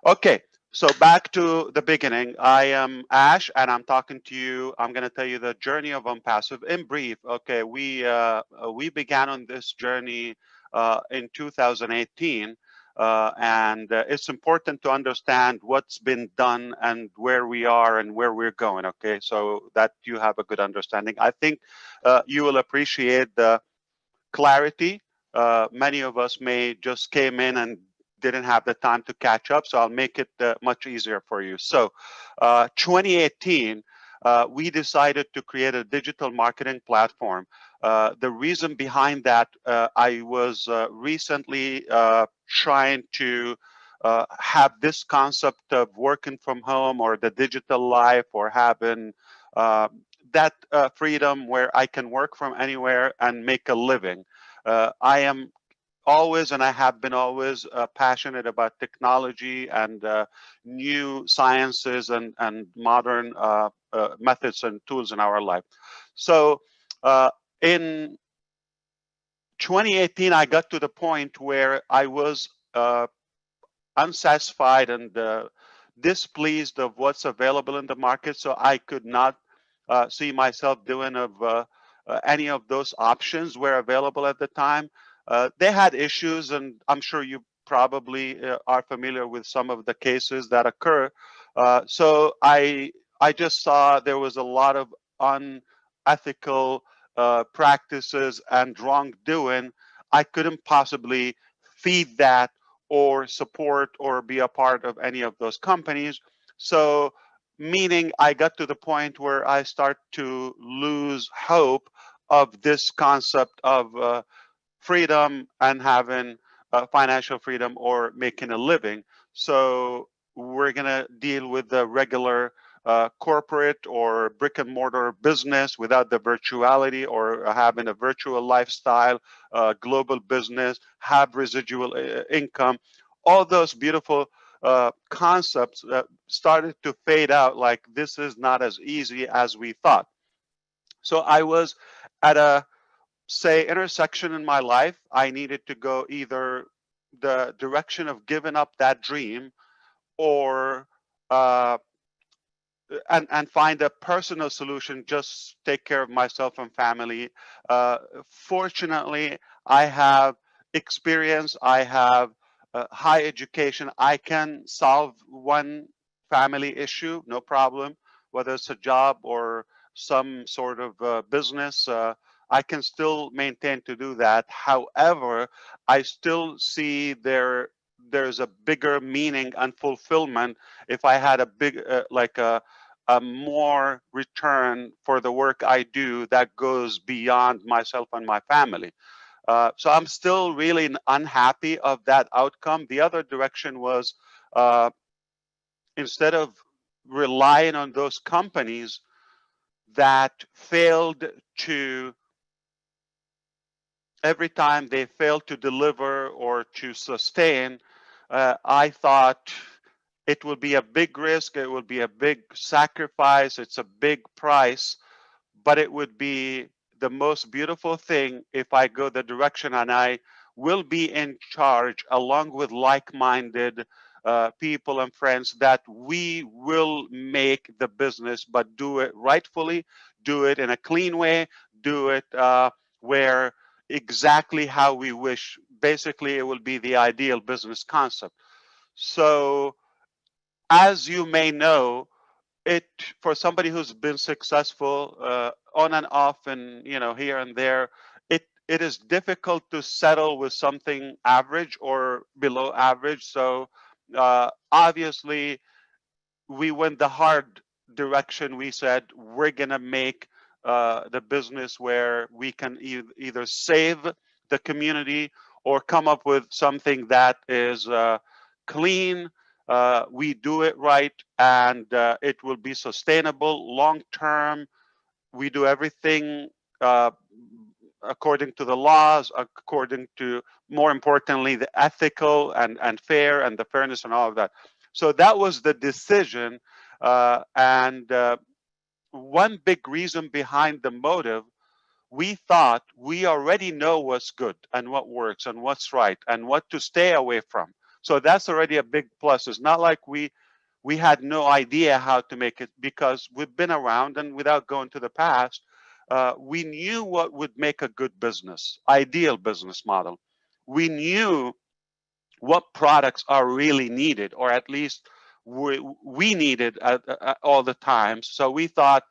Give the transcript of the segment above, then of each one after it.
Okay, so back to the beginning. I am Ash, and I'm talking to you. I'm going to tell you the journey of ONPASSIVE in brief. Okay, we began on this journey in 2018, and it's important to understand what's been done and where we are and where we're going. Okay, so that you have a good understanding. I think you will appreciate the clarity. Many of us may just came in and didn't have the time to catch up, so I'll make it much easier for you. So 2018, we decided to create a digital marketing platform. The reason behind that, I was recently trying to have this concept of working from home or the digital life or having uh, that freedom where I can work from anywhere and make a living. I am always, and I have been always passionate about technology and new sciences and modern methods and tools in our life. So in 2018, I got to the point where I was unsatisfied and displeased of what's available in the market. So I could not see myself doing any of those options were available at the time. They had issues, and I'm sure you probably are familiar with some of the cases that occur. So I just saw there was a lot of unethical practices and wrongdoing. I couldn't possibly feed that or support or be a part of any of those companies. So, meaning I got to the point where I start to lose hope of this concept of freedom and having financial freedom or making a living. So we're going to deal with the regular corporate or brick and mortar business without the virtuality or having a virtual lifestyle, global business, have residual income. All those beautiful concepts started to fade out, like this is not as easy as we thought. So I was at a say intersection in my life. I needed to go either the direction of giving up that dream or uh, and find a personal solution, just take care of myself and family. Fortunately, I have experience, I have high education, I can solve one family issue, no problem, whether it's a job or some sort of business. I can still maintain to do that. However, I still see there's a bigger meaning and fulfillment if I had a big like a more return for the work I do that goes beyond myself and my family. So I'm still really unhappy of that outcome. The other direction was uh, instead of relying on those companies that failed to, every time they failed to deliver or to sustain, I thought it will be a big risk, it will be a big sacrifice, it's a big price, but it would be the most beautiful thing if I go the direction and I will be in charge along with like-minded people and friends that we will make the business, but do it rightfully, do it in a clean way, do it where exactly how we wish. Basically, it will be the ideal business concept. So as you may know, it for somebody who's been successful on and off and here and there, it is difficult to settle with something average or below average. So obviously we went the hard direction. We said we're gonna make the business where we can either save the community or come up with something that is clean. We do it right, and it will be sustainable long term. We do everything uh, according to the laws, according to, more importantly, the ethical and fair and the fairness and all of that. So that was the decision. And one big reason behind the motive, we thought we already know what's good and what works and what's right and what to stay away from. So that's already a big plus. It's not like we had no idea how to make it, because we've been around, and without going to the past, we knew what would make a good business, ideal business model. We knew what products are really needed, or at least we needed all the time. So we thought,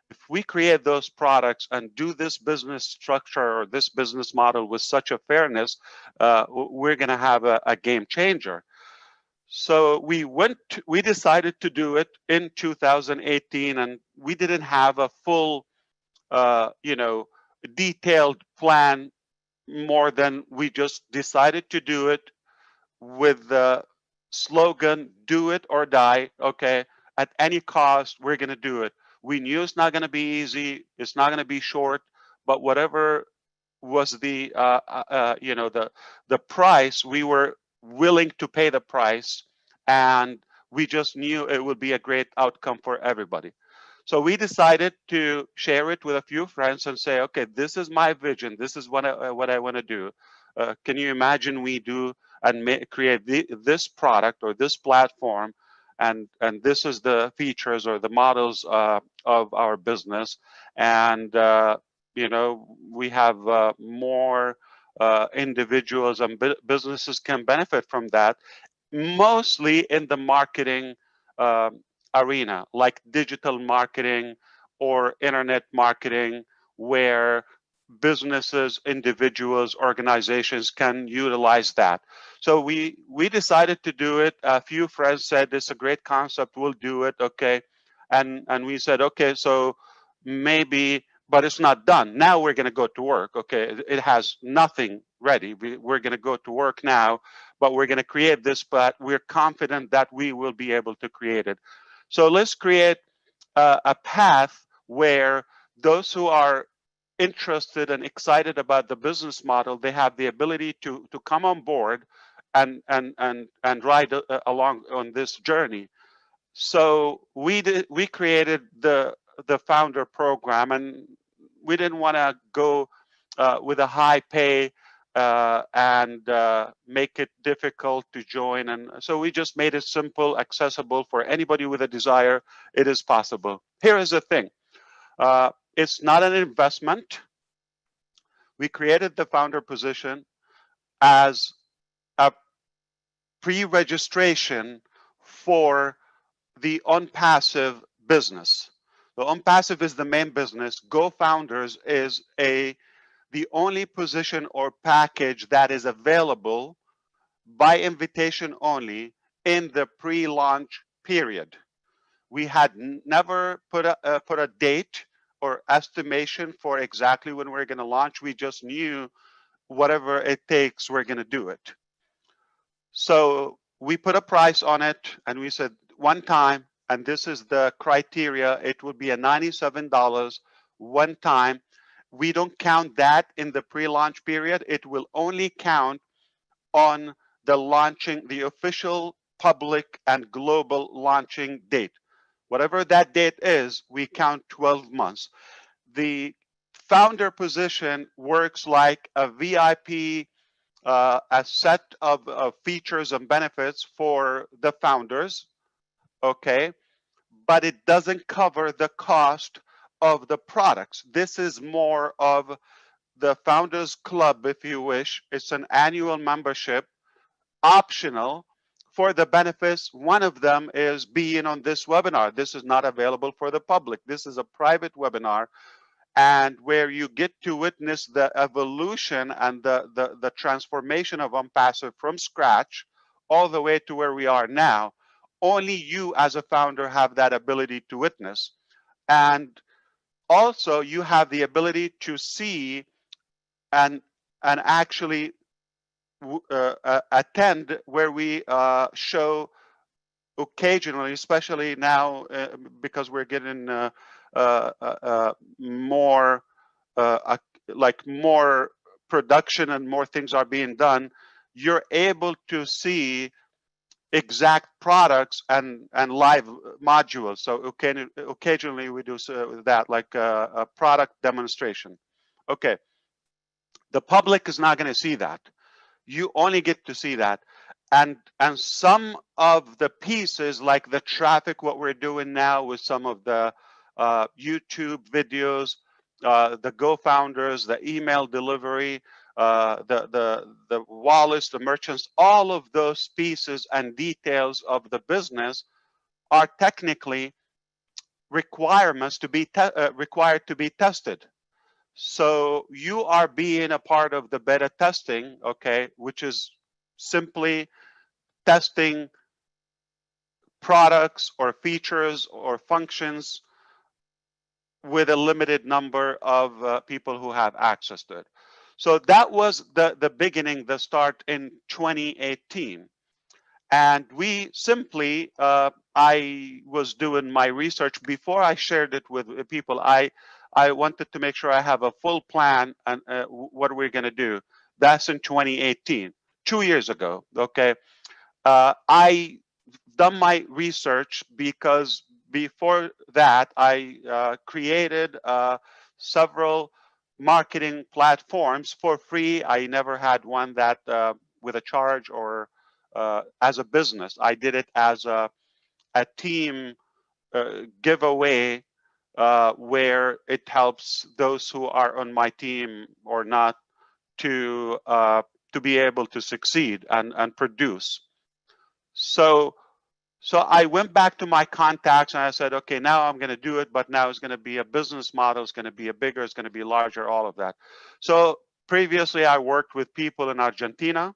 if we create those products and do this business structure or this business model with such a fairness, we're going to have a game changer. So we decided to do it in 2018, and we didn't have a full, detailed plan, more than we just decided to do it with the slogan, do it or die. Okay, at any cost, we're going to do it. We knew it's not going to be easy, it's not going to be short, but whatever was the the price, we were willing to pay the price, and we just knew it would be a great outcome for everybody. So we decided to share it with a few friends and say, okay, this is my vision, this is what I want to do. Can you imagine we do and create this product or this platform, and this is the features or the models of our business, and we have more individuals and businesses can benefit from that, mostly in the marketing arena, like digital marketing or internet marketing, where businesses, individuals, organizations can utilize that. So we decided to do it. A few friends said, it's a great concept, we'll do it. Okay. And we said, okay, so maybe, but it's not done. Now we're going to go to work. Okay, it has nothing ready. We're going to go to work now, but we're going to create this, but we're confident that we will be able to create it. So let's create a path where those who are interested and excited about the business model, they have the ability to come on board and ride along on this journey. So we created the founder program, and we didn't want to go with a high pay and make it difficult to join. And so we just made it simple, accessible for anybody with a desire. It is possible. Here is the thing. It's not an investment. We created the founder position as a pre-registration for the ONPASSIVE business. The ONPASSIVE is the main business. Go Founders is the only position or package that is available by invitation only in the pre-launch period. We had never put a date or estimation for exactly when we're going to launch. We just knew whatever it takes, we're going to do it. So we put a price on it, and we said one time, and this is the criteria, it would be a $97 one time. We don't count that in the pre-launch period. It will only count on the launching, the official public and global launching date. Whatever that date is, we count 12 months. The founder position works like a VIP, a set of features and benefits for the founders, okay? But it doesn't cover the cost of the products. This is more of the Founders Club, if you wish. It's an annual membership, optional for the benefits. One of them is being on this webinar. This is not available for the public. This is a private webinar, and where you get to witness the evolution and the transformation of ONPASSIVE from scratch all the way to where we are now. Only you as a founder have that ability to witness. And also you have the ability to see and actually attend, where we show occasionally, especially now because we're getting more like more production and more things are being done. You're able to see exact products and live modules. So occasionally we do that, like a product demonstration. Okay, the public is not going to see that. You only get to see that. and some of the pieces, like the traffic, what we're doing now with some of the YouTube videos, the Go founders, the email delivery, the wallets, the merchants, all of those pieces and details of the business are technically requirements to be required to be tested. So you are being a part of the beta testing, okay, which is simply testing products or features or functions with a limited number of people who have access to it. So that was the beginning, the start in 2018. And we simply, I was doing my research before I shared it with people. I wanted to make sure I have a full plan and what we're going to do. That's in 2018, 2 years ago. Okay, I done my research because before that I created several marketing platforms for free. I never had one that with a charge or as a business. I did it as a team giveaway where it helps those who are on my team or not to be able to succeed and produce. So I went back to my contacts and I said, okay, now I'm going to do it, but now it's going to be a business model. It's going to be a bigger, it's going to be larger, all of that. So previously I worked with people in Argentina.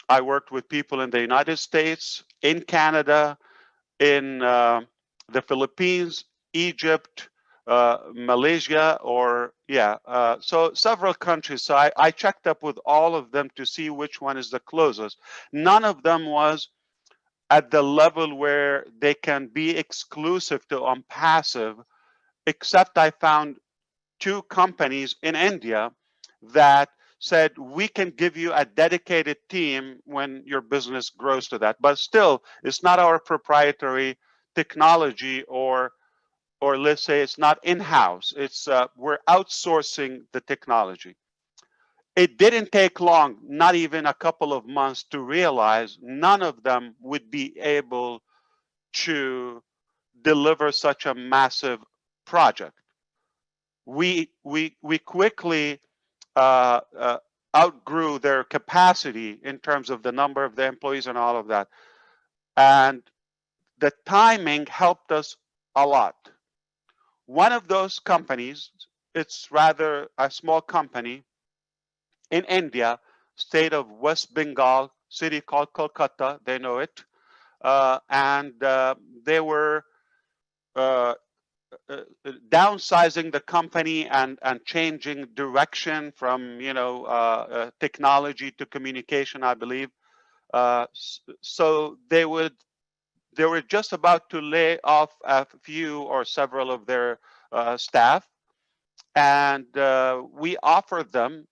I worked with people in the United States, in Canada, in the Philippines, Egypt, Malaysia, or so several countries. So I checked up with all of them to see which one is the closest. None of them was at the level where they can be exclusive to ONPASSIVE, except I found 2 companies in India that said we can give you a dedicated team when your business grows to that. But still, it's not our proprietary technology, or let's say it's not in-house. It's we're outsourcing the technology. It didn't take long, not even a couple of months, to realize none of them would be able to deliver such a massive project. We quickly outgrew their capacity in terms of the number of the employees and all of that. And the timing helped us a lot. One of those companies, it's rather a small company in India, state of West Bengal, city called Kolkata, they know it. And they were downsizing the company and changing direction from technology to communication, I believe. So they were just about to lay off a few or several of their staff, and we offered them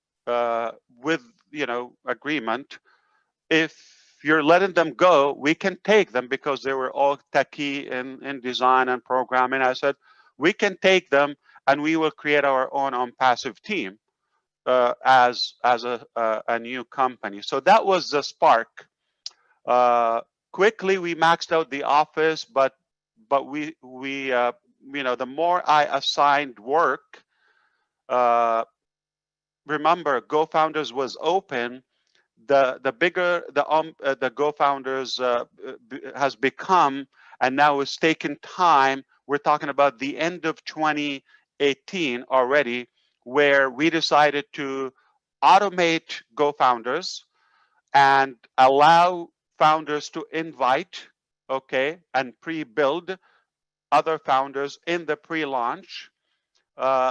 with agreement, if you're letting them go, we can take them, because they were all techie in design and programming. I said, we can take them and we will create our own ONPASSIVE team as a new company. So that was the spark. Quickly we maxed out the office, but we the more I assigned work, remember, Go Founders was open. The bigger the Go Founders has become, and now it's taken time. We're talking about the end of 2018 already, where we decided to automate Go Founders and allow founders to invite, okay, and pre-build other founders in the pre-launch.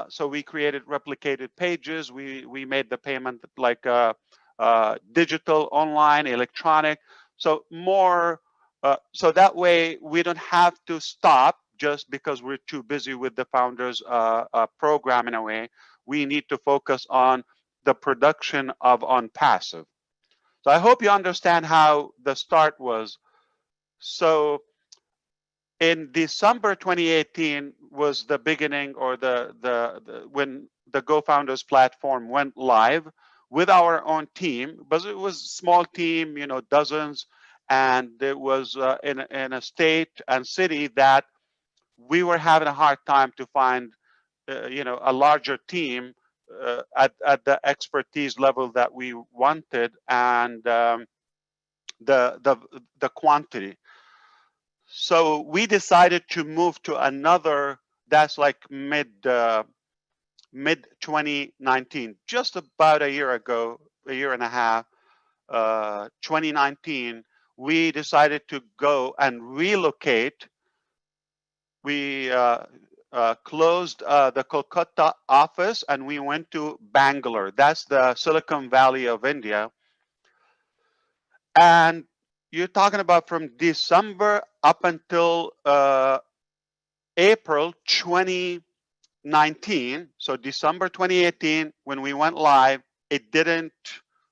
So we created replicated pages. We made the payment like digital, online, electronic. So more, so that way we don't have to stop just because we're too busy with the founders program in a way. We need to focus on the production of ONPASSIVE. So I hope you understand how the start was. So in December 2018 was the beginning, or when the Go Founders platform went live. with our own team, but it was a small team, you know, dozens, and it was in a state and city that we were having a hard time to find, you know, a larger team at the expertise level that we wanted, and the the quantity. So we decided to move to another. That's like mid 2019, just about a year ago, a year and a half. 2019, we decided to go and relocate. We closed the Kolkata office and we went to Bangalore. That's the Silicon Valley of India. And you're talking about from December up until April 2019. So December 2018, when we went live, it didn't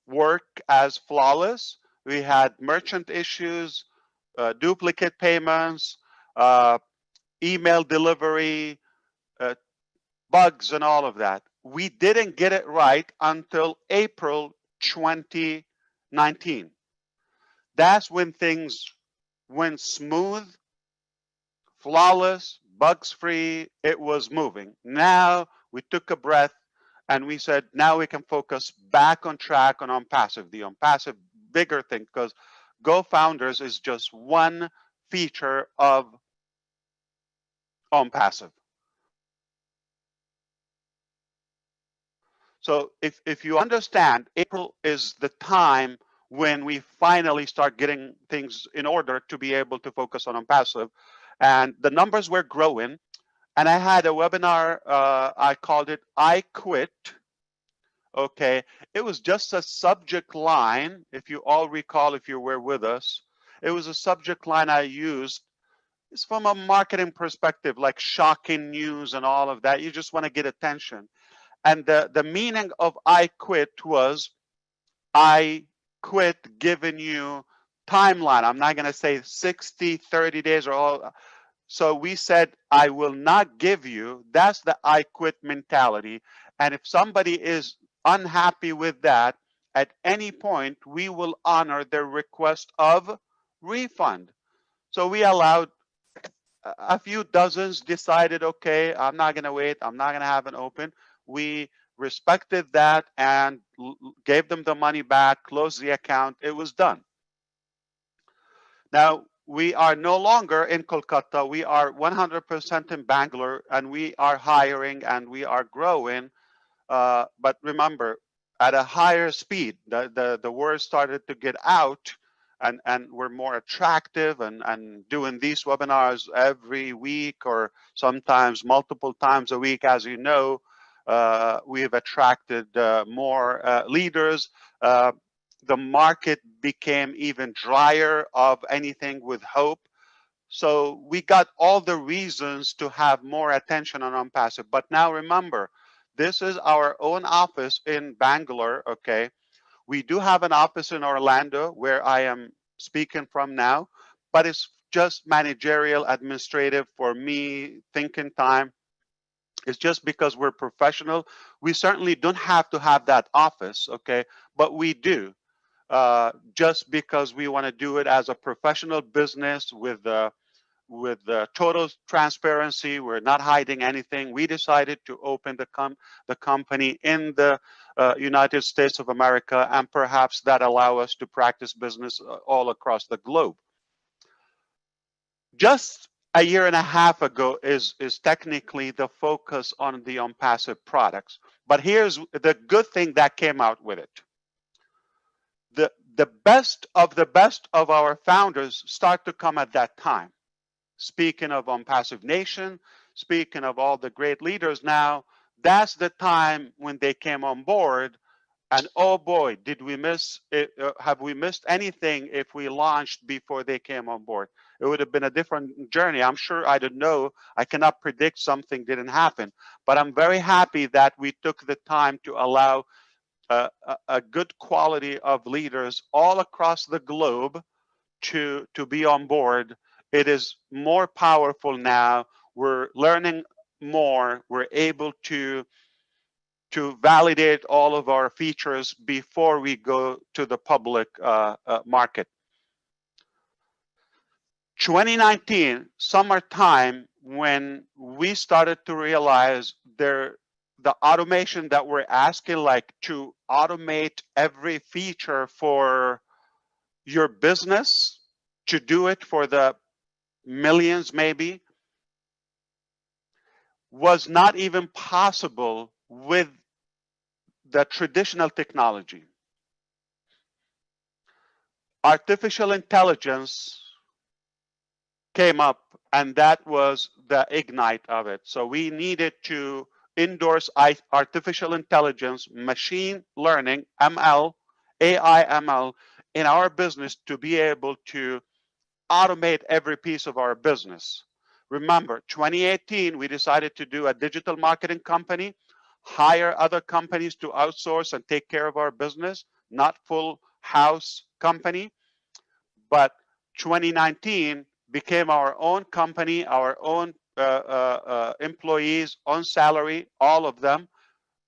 work as flawless. We had merchant issues, duplicate payments, email delivery, uh, bugs, and all of that. We didn't get it right until April 2019. That's when things went smooth, flawless, bugs free. It was moving. Now we took a breath and we said, now we can focus back on track on ONPASSIVE, the ONPASSIVE bigger thing, because Go Founders is just one feature of ONPASSIVE. So if you understand, April is the time when we finally start getting things in order to be able to focus on ONPASSIVE. And the numbers were growing. And I had a webinar, I called it I Quit. Okay, it was just a subject line. If you all recall, if you were with us, it was a subject line I used. It's from a marketing perspective, like shocking news and all of that. You just want to get attention. And the meaning of I quit was I quit giving you timeline. I'm not going to say 60, 30 days or all. So we said, I will not give you. That's the I quit mentality. And if somebody is unhappy with that, at any point, we will honor their request of refund. So we allowed a few dozens decided, okay, I'm not going to wait. I'm not going to have an open. We respected that and gave them the money back, closed the account. It was done. Now, we are no longer in Kolkata. We are 100% in Bangalore, and we are hiring and we are growing. But remember, at a higher speed, the word started to get out, and we're more attractive and doing these webinars every week or sometimes multiple times a week. As you know, we have attracted more leaders. The market became even drier of anything with hope. So we got all the reasons to have more attention on ONPASSIVE. But now remember, this is our own office in Bangalore, okay? We do have an office in Orlando where I am speaking from now, but it's just managerial, administrative for me, thinking time. It's just because we're professional. We certainly don't have to have that office, okay? But we do, just because we want to do it as a professional business with total transparency. We're not hiding anything. We decided to open the company in the United States of America, and perhaps that allow us to practice business all across the globe. Just a year and a half ago is technically the focus on the ONPASSIVE products. But here's the good thing that came out with it. The best of our founders start to come at that time. Speaking of ONPASSIVE Nation, speaking of all the great leaders now, that's the time when they came on board. And oh boy, did we miss it? Have we missed anything if we launched before they came on board? It would have been a different journey. I'm sure I don't know. I cannot predict something didn't happen. But I'm very happy that we took the time to allow a good quality of leaders all across the globe to be on board. It is more powerful now. We're learning more. We're able to to validate all of our features before we go to the public market. 2019, summertime, when we started to realize the automation that we're asking, like to automate every feature for your business, to do it for the millions maybe, was not even possible with the traditional technology. Artificial intelligence came up, and that was the ignite of it. So we needed to endorse artificial intelligence, machine learning, ML, AI ML in our business to be able to automate every piece of our business. Remember, 2018, we decided to do a digital marketing company, hire other companies to outsource and take care of our business, not full house company. But 2019 became our own company, our own employees on salary, all of them.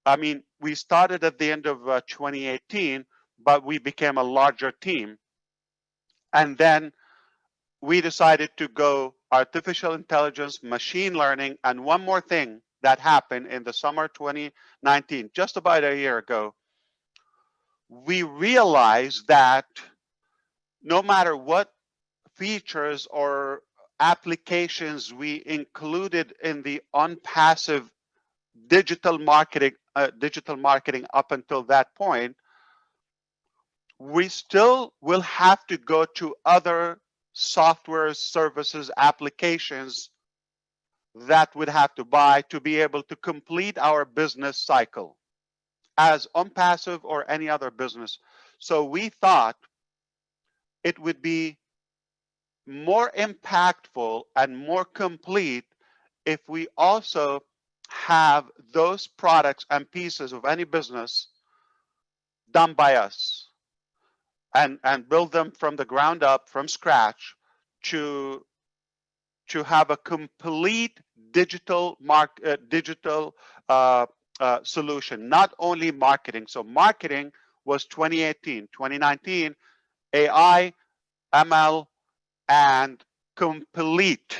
I mean, we started at the end of 2018, but we became a larger team. And then we decided to go artificial intelligence, machine learning, and one more thing that happened in the summer 2019, just about a year ago. We realized that no matter what features or applications we included in the ONPASSIVE digital marketing up until that point, we still will have to go to other software services applications that would have to buy to be able to complete our business cycle as ONPASSIVE or any other business. So we thought it would be more impactful and more complete if we also have those products and pieces of any business done by us and build them from the ground up, from scratch, to have a complete digital solution, not only marketing. So marketing was 2018, 2019, AI, ML, and complete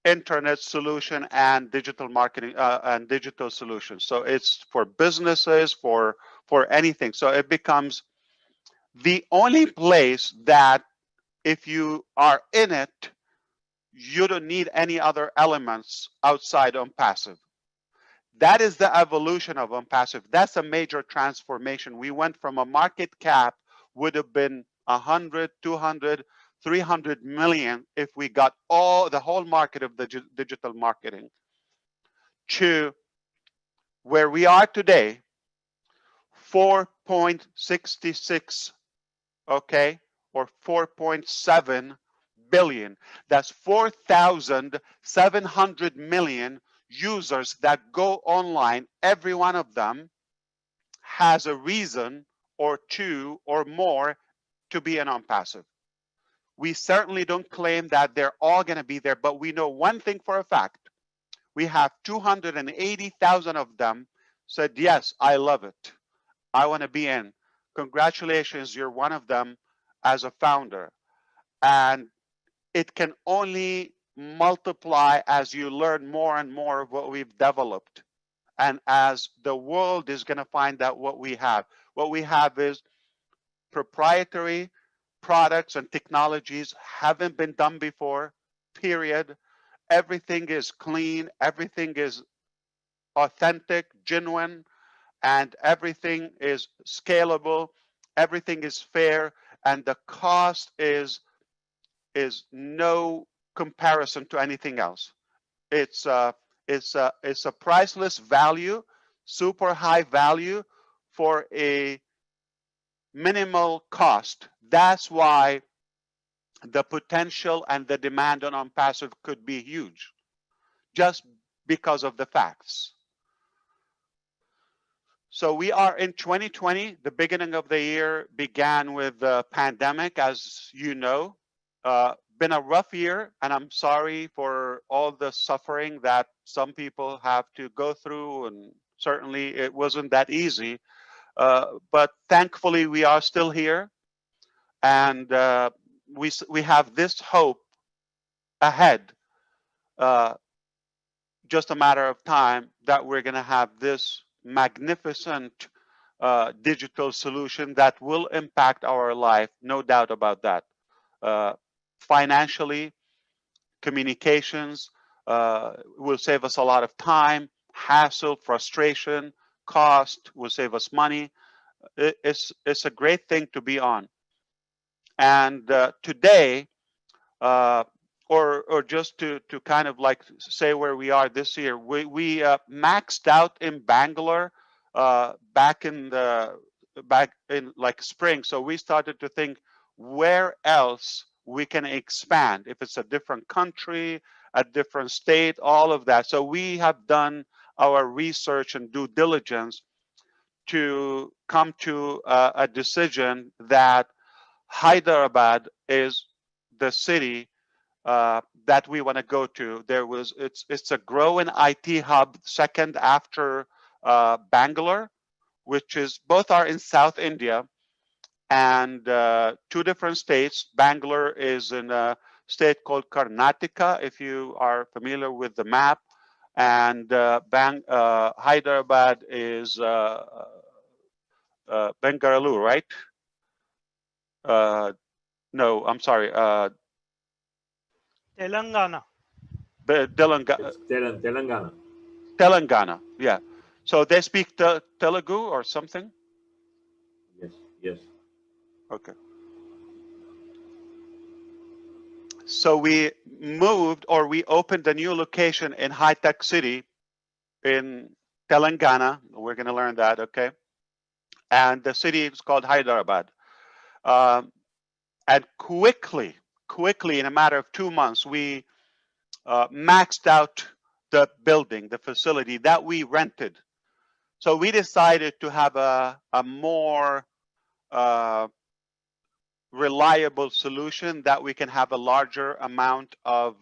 internet solution and digital marketing and digital solutions. So it's for businesses, for anything. So it becomes the only place that if you are in it, you don't need any other elements outside ONPASSIVE. That is the evolution of ONPASSIVE. That's a major transformation. We went from a market cap would have been 100, 200, 300 million if we got the whole market of the digital marketing, to where we are today, 4.66, okay, or 4.7 billion. That's 4,700 million users that go online. Every one of them has a reason or two or more to be an ONPASSIVE. We certainly don't claim that they're all going to be there, but we know one thing for a fact. We have 280,000 of them said, yes, I love it. I want to be in. Congratulations, you're one of them as a founder. And it can only multiply as you learn more and more of what we've developed. And as the world is going to find out what we have. What we have is proprietary products and technologies haven't been done before, period. Everything is clean, everything is authentic, genuine, and everything is scalable, everything is fair, and the cost is no comparison to anything else. It's a priceless value, super high value for a minimal cost. That's why the potential and the demand on ONPASSIVE could be huge, just because of the facts. So we are in 2020. The beginning of the year began with the pandemic, as you know. been a rough year, and I'm sorry for all the suffering that some people have to go through, and certainly it wasn't that easy. But thankfully, we are still here, and we have this hope ahead. Just a matter of time that we're going to have this magnificent digital solution that will impact our life, no doubt about that. Financially, communications will save us a lot of time, hassle, frustration, cost, will save us money. It's a great thing to be on. And today, or just to kind of like say where we are this year, we maxed out in Bangalore back in like spring. So we started to think where else we can expand, if it's a different country, a different state, all of that. So we have done our research and due diligence to come to a decision that Hyderabad is the city that we want to go to. It's a growing IT hub, second after Bangalore, which is both are in South India, and two different states. Bangalore is in a state called Karnataka, if you are familiar with the map, and Hyderabad is Bengaluru, right? No, I'm sorry. Telangana. Telangana. Telangana, yeah. So they speak Telugu or something? Yes, yes. Okay. So we moved, or we opened a new location in High Tech City in Telangana. We're going to learn that, okay? And the city is called Hyderabad. And quickly, in a matter of 2 months, we maxed out the building, the facility that we rented. So we decided to have a more reliable solution that we can have a larger amount of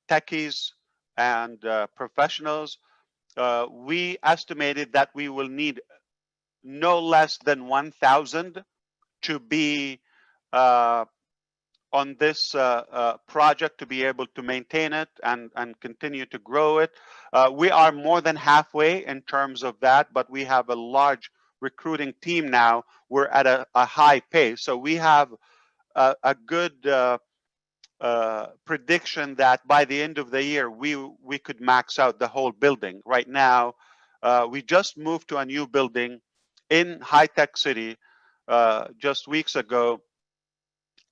techies and professionals. We estimated that we will need no less than 1,000 to be on this project, to be able to maintain it and continue to grow it. We are more than halfway in terms of that, but we have a large recruiting team now. We're at a high pace. So we have a good prediction that by the end of the year, we could max out the whole building. Right now, we just moved to a new building in High Tech City just weeks ago.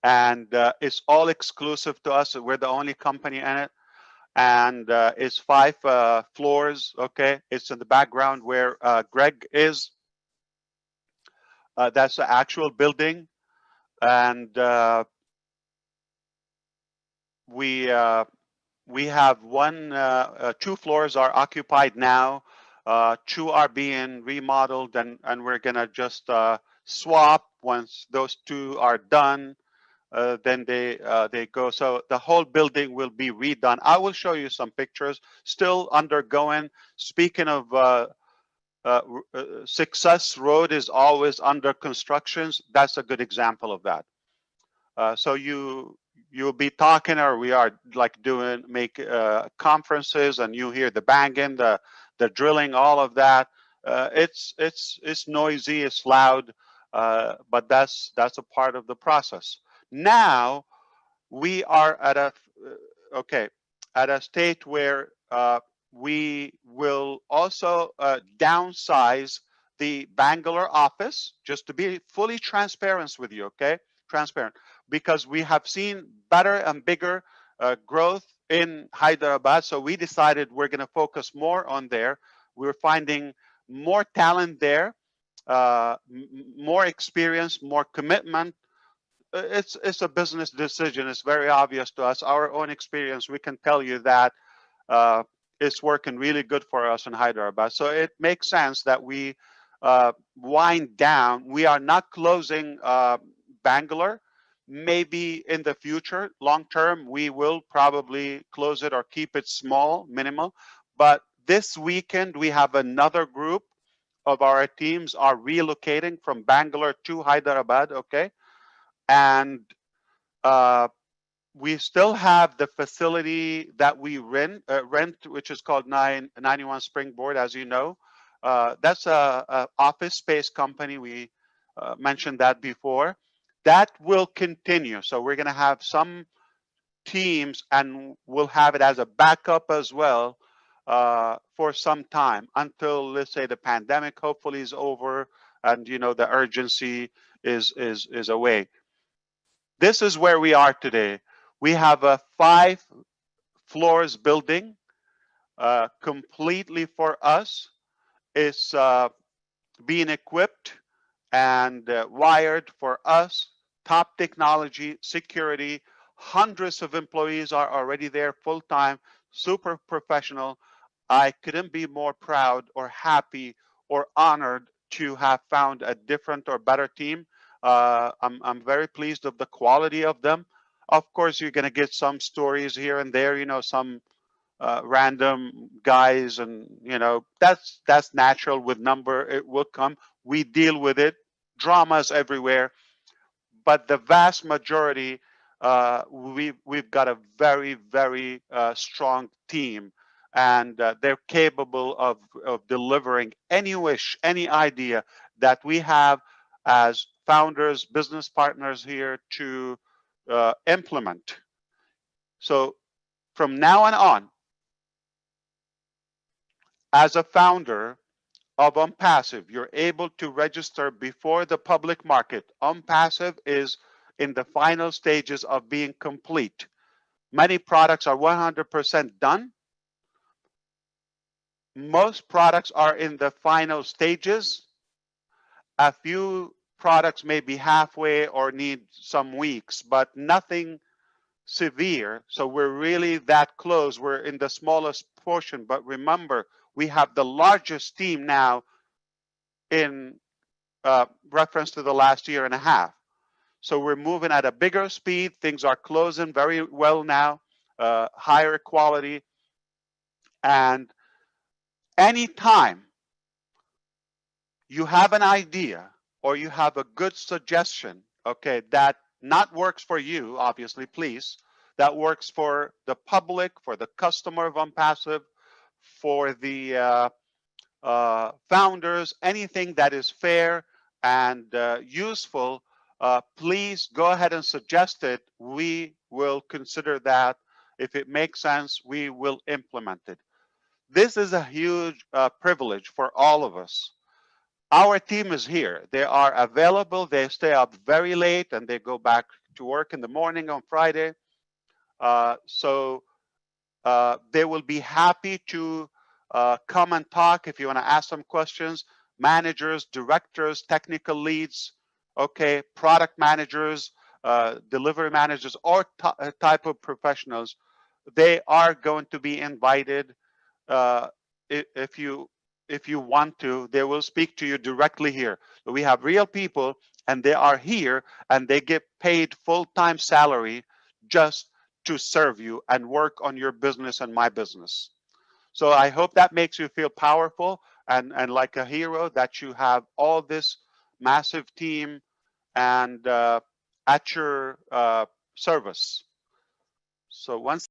And it's all exclusive to us. We're the only company in it, and it's 5 floors. Okay, it's in the background where Greg is. That's the actual building, and we have 2 floors are occupied now. 2 are being remodeled, and we're gonna just swap once those 2 are done. Then they go. So the whole building will be redone. I will show you some pictures. Still undergoing. Speaking of Success Road is always under constructions. That's a good example of that. So you'll be talking, or we are like make conferences, and you hear the banging, the drilling, all of that. It's noisy, it's loud, but that's a part of the process. Now we are at a state where we will also downsize the Bangalore office, just to be fully transparent with you, okay? Transparent, because we have seen better and bigger growth in Hyderabad. So we decided we're going to focus more on there. We're finding more talent there, more experience, more commitment. It's a business decision. It's very obvious to us. Our own experience, we can tell you that it's working really good for us in Hyderabad. So it makes sense that we wind down. We are not closing Bangalore, Maybe in the future, long term, we will probably close it or keep it small, minimal. But this weekend, we have another group of our teams are relocating from Bangalore to Hyderabad, okay? And we still have the facility that we rent, which is called 91 Springboard, as you know. That's a office space company. We mentioned that before. That will continue. So we're going to have some teams, and we'll have it as a backup as well for some time until, let's say, the pandemic hopefully is over, and the urgency is away. This is where we are today. We have a 5 floors building completely for us. It's being equipped and wired for us. Top technology, security. Hundreds of employees are already there full time, super professional. I couldn't be more proud or happy or honored to have found a different or better team. I'm very pleased of the quality of them. Of course, you're going to get some stories here and there, some random guys, and that's natural with number. It will come. We deal with it. Dramas everywhere, but the vast majority, we've got a very, very strong team, and they're capable of delivering any wish, any idea that we have as founders, business partners here to implement. So from now on, as a founder of ONPASSIVE, you're able to register before the public market. ONPASSIVE is in the final stages of being complete. Many products are 100% done. Most products are in the final stages. A few products may be halfway or need some weeks, but nothing severe. So we're really that close. We're in the smallest portion, but remember, we have the largest team now in reference to the last year and a half. So we're moving at a bigger speed. Things are closing very well now, higher quality. And anytime you have an idea or you have a good suggestion, okay, that not works for you, obviously, please, that works for the public, for the customer of ONPASSIVE, for the founders, anything that is fair and useful, please go ahead and suggest it. We will consider that. If it makes sense, we will implement it. This is a huge privilege for all of us. Our team is here. They are available. They stay up very late and they go back to work in the morning on Friday. So they will be happy to come and talk if you want to ask some questions. Managers, directors, technical leads, okay, product managers, delivery managers, or type of professionals, they are going to be invited. If you want to, they will speak to you directly here. We have real people, and they are here, and they get paid full-time salary just to serve you and work on your business and my business. So I hope that makes you feel powerful and like a hero, that you have all this massive team and at your service. So once